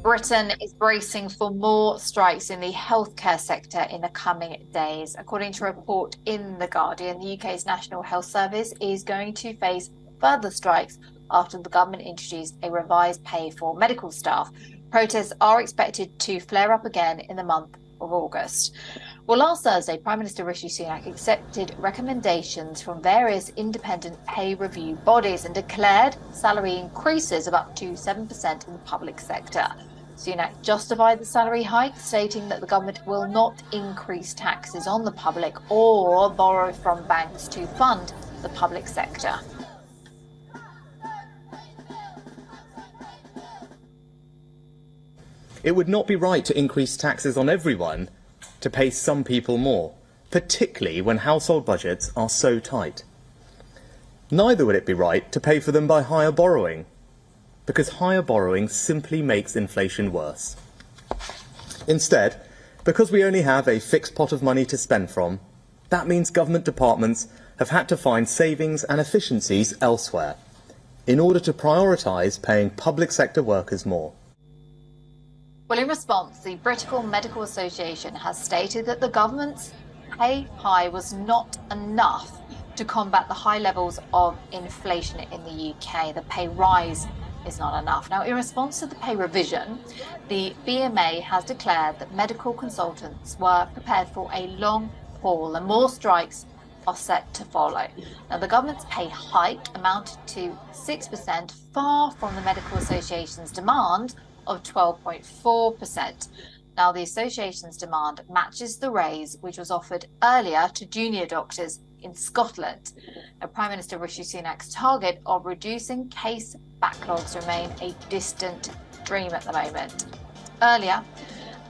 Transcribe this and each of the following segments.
Britain is bracing for more strikes in the healthcare sector in the coming days. According to a report in The Guardian, the UK's National Health Service is going to face further strikes after the government introduced a revised pay for medical staff. Protests are expected to flare up again in the month of August. Well, last Thursday, Prime Minister Rishi Sunak accepted recommendations from various independent pay review bodies and declared salary increases of up to 7% in the public sector. Sunak justified the salary hike, stating that the government will not increase taxes on the public or borrow from banks to fund the public sector. It would not be right to increase taxes on everyone to pay some people more, particularly when household budgets are so tight. Neither would it be right to pay for them by higher borrowing, because higher borrowing simply makes inflation worse. Instead, because we only have a fixed pot of money to spend from, that means government departments have had to find savings and efficiencies elsewhere in order to prioritise paying public sector workers more. Well, in response, the British Medical Association has stated that the government's pay hike was not enough to combat the high levels of inflation in the UK. The pay rise is not enough. Now, in response to the pay revision, the BMA has declared that medical consultants were prepared for a long haul and more strikes are set to follow. Now, the government's pay hike amounted to 6%, far from the Medical Association's demand of 12.4%. Now, the association's demand matches the raise which was offered earlier to junior doctors in Scotland. Now, Prime Minister Rishi Sunak's target of reducing case backlogs remain a distant dream at the moment. Earlier,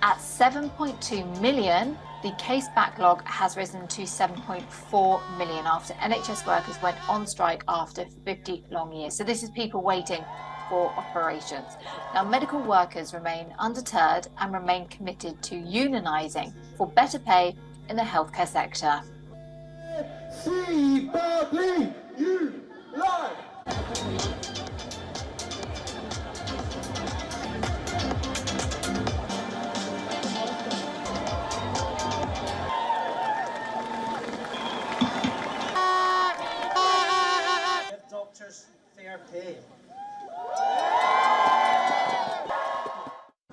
at 7.2 million, the case backlog has risen to 7.4 million after NHS workers went on strike after 50 long years. So this is people waiting for operations. Now, medical workers remain undeterred and remain committed to unionising for better pay in the healthcare sector. Give doctors fair pay.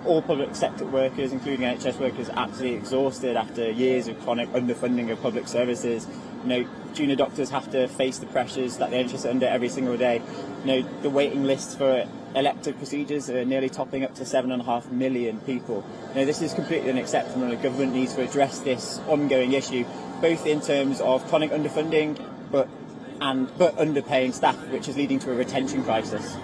All public sector workers, including NHS workers, are absolutely exhausted after years of chronic underfunding of public services. Junior doctors have to face the pressures that the NHS are under every single day. The waiting lists for elective procedures are nearly topping up to 7.5 million people. This is completely unacceptable, and the government needs to address this ongoing issue, both in terms of chronic underfunding but underpaying staff, which is leading to a retention crisis.